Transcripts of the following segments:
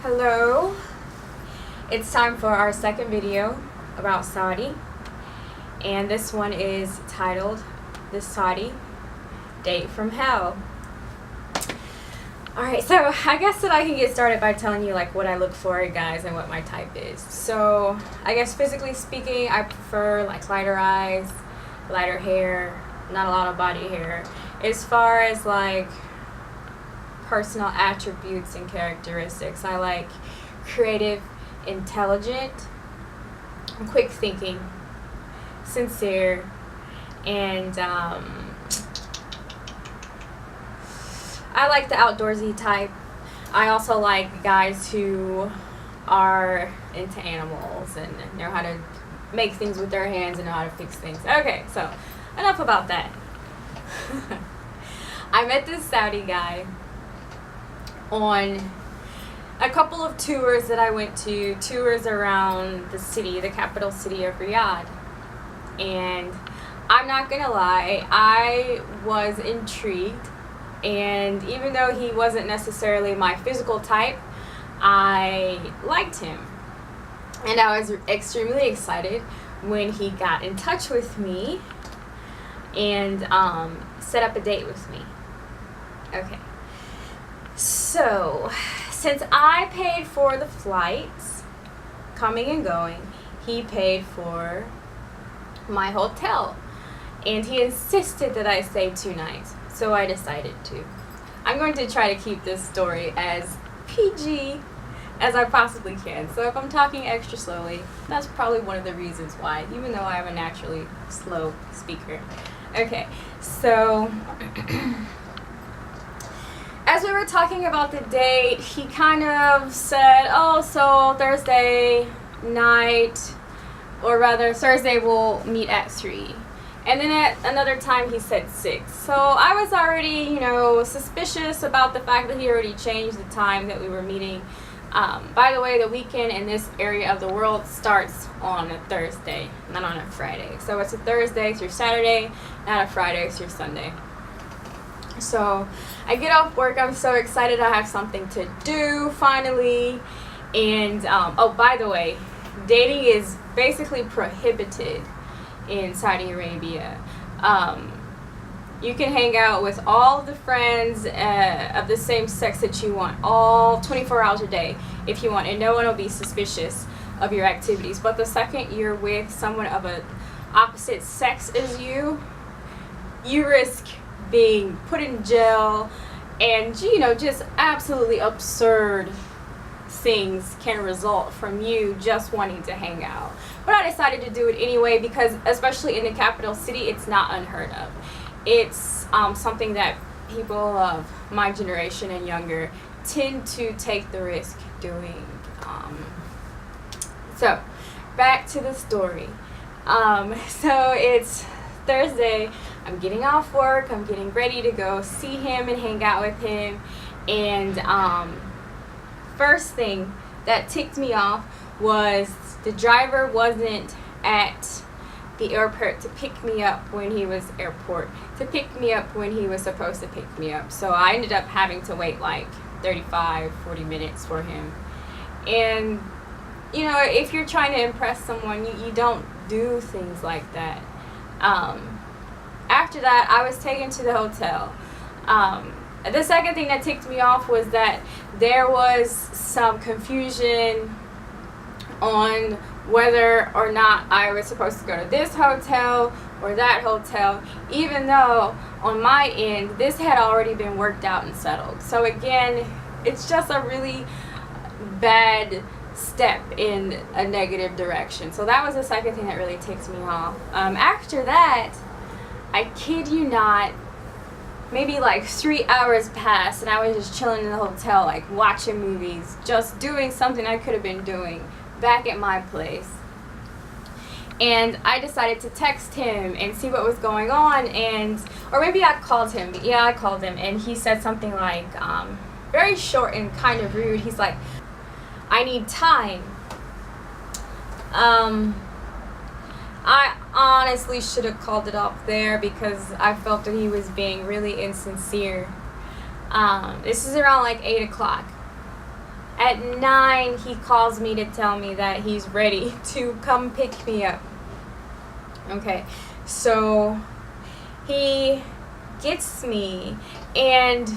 Hello, it's time for our second video about Saudi, and this one is titled The Saudi Date from Hell. Alright, so I guess that I can get started by telling you like what I look for, guys, and what my type is. So I guess physically speaking, I prefer like lighter eyes, lighter hair, not a lot of body hair. As far as like personal attributes and characteristics, I like creative, intelligent, quick thinking, sincere, and I like the outdoorsy type. I also like guys who are into animals and know how to make things with their hands and know how to fix things. Okay, so enough about that. I met this Saudi guy on a couple of tours that I went to, tours around the city, the capital city of Riyadh. And I'm not gonna lie, I was intrigued. And even though he wasn't necessarily my physical type, I liked him. And I was extremely excited when he got in touch with me and set up a date with me. Okay. So, since I paid for the flights, coming and going, he paid for my hotel. And he insisted that I stay 2 nights. So I decided to. I'm going to try to keep this story as PG as I possibly can. So if I'm talking extra slowly, that's probably one of the reasons why, even though I'm a naturally slow speaker. Okay, so as we were talking about the date, he kind of said, oh, so Thursday night, or rather Thursday we'll meet at 3. And then at another time he said 6. So I was already, suspicious about the fact that he already changed the time that we were meeting. By the way, the weekend in this area of the world starts on a Thursday, not on a Friday. So it's a Thursday through Saturday, not a Friday through Sunday. So I get off work, I'm so excited I have something to do finally. And, oh, by the way, dating is basically prohibited in Saudi Arabia. You can hang out with all of the friends of the same sex that you want, all 24 hours a day if you want, and no one will be suspicious of your activities. But the second you're with someone of an opposite sex as you risk being put in jail, and just absolutely absurd things can result from you just wanting to hang out. But I decided to do it anyway because, especially in the capital city, it's not unheard of. It's something that people of my generation and younger tend to take the risk doing. So, back to the story. So it's Thursday. I'm getting off work. I'm getting ready to go see him and hang out with him. And first thing that ticked me off was the driver wasn't at the airport to pick me up when he was supposed to pick me up. So I ended up having to wait like 35-40 minutes for him. And if you're trying to impress someone, you don't do things like that. After that, I was taken to the hotel. The second thing that ticked me off was that there was some confusion on whether or not I was supposed to go to this hotel or that hotel, even though on my end this had already been worked out and settled. So again, it's just a really bad step in a negative direction. So that was the second thing that really ticked me off. After that, I kid you not, maybe like 3 hours passed and I was just chilling in the hotel, like watching movies, just doing something I could have been doing back at my place. And I decided to text him and see what was going on, or maybe I called him. Yeah, I called him, and he said something like, very short and kind of rude. He's like, I need time. I honestly should have called it off there because I felt that he was being really insincere. This is around like 8 o'clock. At 9, he calls me to tell me that he's ready to come pick me up. Okay, so he gets me, and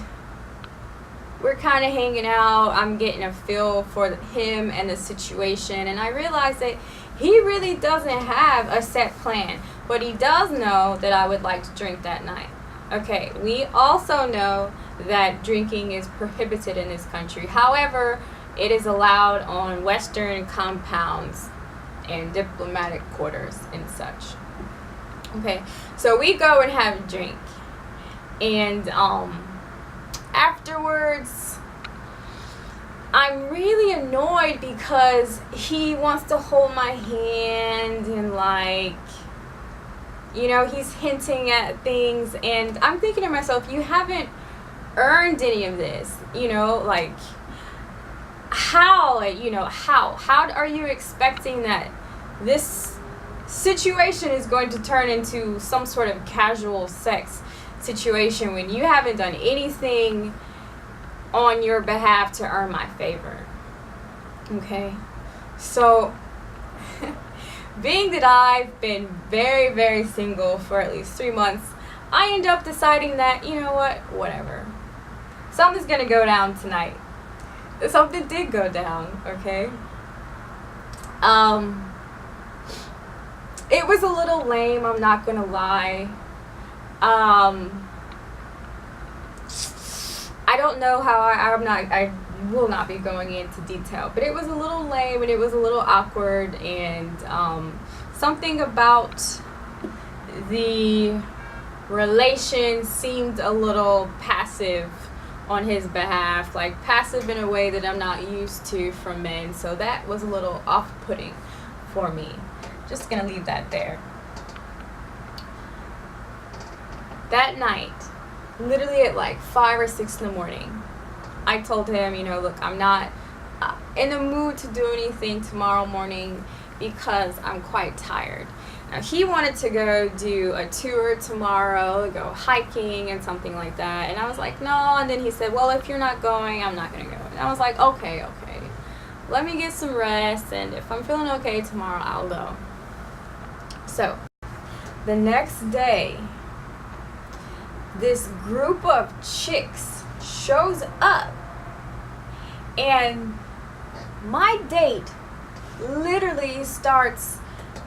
we're kind of hanging out. I'm getting a feel for him and the situation, and I realize that he really doesn't have a set plan, but he does know that I would like to drink that night. Okay, we also know that drinking is prohibited in this country. However, it is allowed on Western compounds and diplomatic quarters and such. Okay, so we go and have a drink, and afterwards, I'm really annoyed because he wants to hold my hand and, like, you know, he's hinting at things, and I'm thinking to myself, you haven't earned any of this, you know, like, how are you expecting that this situation is going to turn into some sort of casual sex situation when you haven't done anything on your behalf to earn my favor? Okay, so being that I've been very, very single for at least 3 months, I end up deciding that, you know what, whatever, something's gonna go down tonight. Something did go down. Okay, it was a little lame, I'm not gonna lie. I don't know how I will not be going into detail, but it was a little lame and it was a little awkward, and something about the relation seemed a little passive on his behalf, like passive in a way that I'm not used to from men, so that was a little off-putting for me. Just gonna leave that there. That night, literally at like 5 or 6 in the morning, I told him, you know, look, I'm not in the mood to do anything tomorrow morning because I'm quite tired. Now, he wanted to go do a tour tomorrow, go hiking and something like that, and I was like, no. And then he said, well, if you're not going, I'm not gonna go. And I was like, okay, let me get some rest, and if I'm feeling okay tomorrow, I'll go. So the next day, this group of chicks shows up, and my date literally starts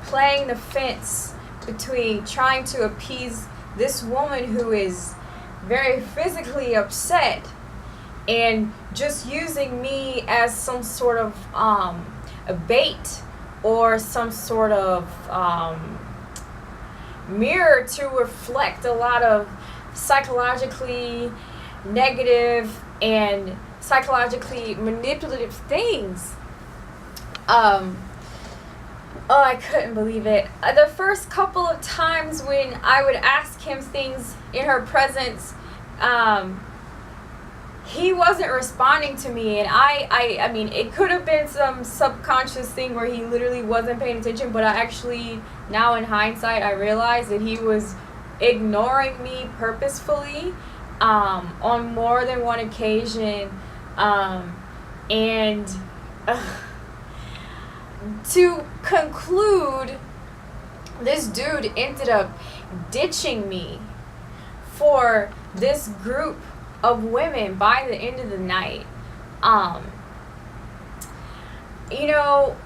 playing the fence between trying to appease this woman who is very physically upset and just using me as some sort of a bait or some sort of mirror to reflect a lot of psychologically negative and psychologically manipulative things. Oh, I couldn't believe it. The first couple of times when I would ask him things in her presence, he wasn't responding to me, and I mean, it could have been some subconscious thing where he literally wasn't paying attention, but I actually, now in hindsight, I realize that he was ignoring me purposefully on more than one occasion, and to conclude, this dude ended up ditching me for this group of women by the end of the night. You know,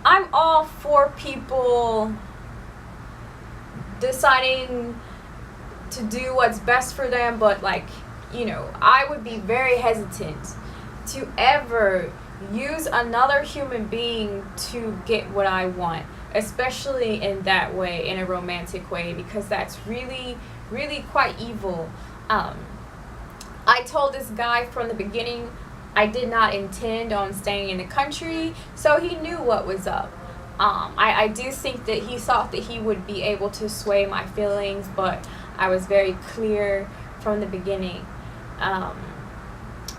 I'm all for people deciding to do what's best for them, but, like, you know, I would be very hesitant to ever use another human being to get what I want, especially in that way, in a romantic way, because that's really, really quite evil. I told this guy from the beginning I did not intend on staying in the country, so he knew what was up. I do think that he thought that he would be able to sway my feelings, but I was very clear from the beginning.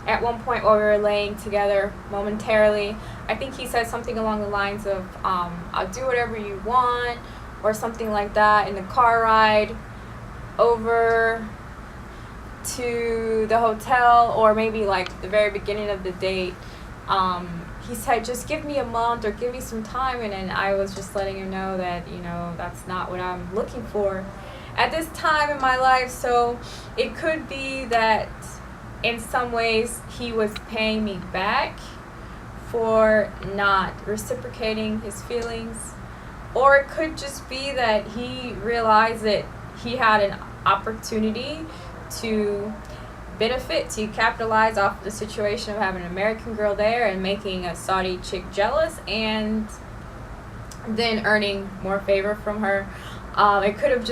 At one point while we were laying together momentarily, I think he said something along the lines of, I'll do whatever you want, or something like that, in the car ride over to the hotel, or maybe like the very beginning of the date, he said, just give me a month or give me some time. And then I was just letting him know that, that's not what I'm looking for at this time in my life. So it could be that in some ways he was paying me back for not reciprocating his feelings. Or it could just be that he realized that he had an opportunity to benefit, to capitalize off of the situation of having an American girl there and making a Saudi chick jealous, and then earning more favor from her. It could have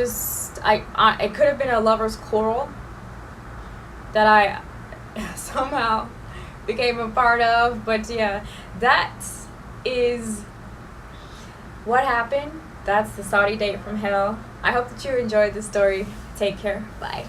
it could have been a lover's quarrel that I somehow became a part of. But yeah, that is what happened. That's the Saudi date from hell. I hope that you enjoyed the story. Take care. Bye.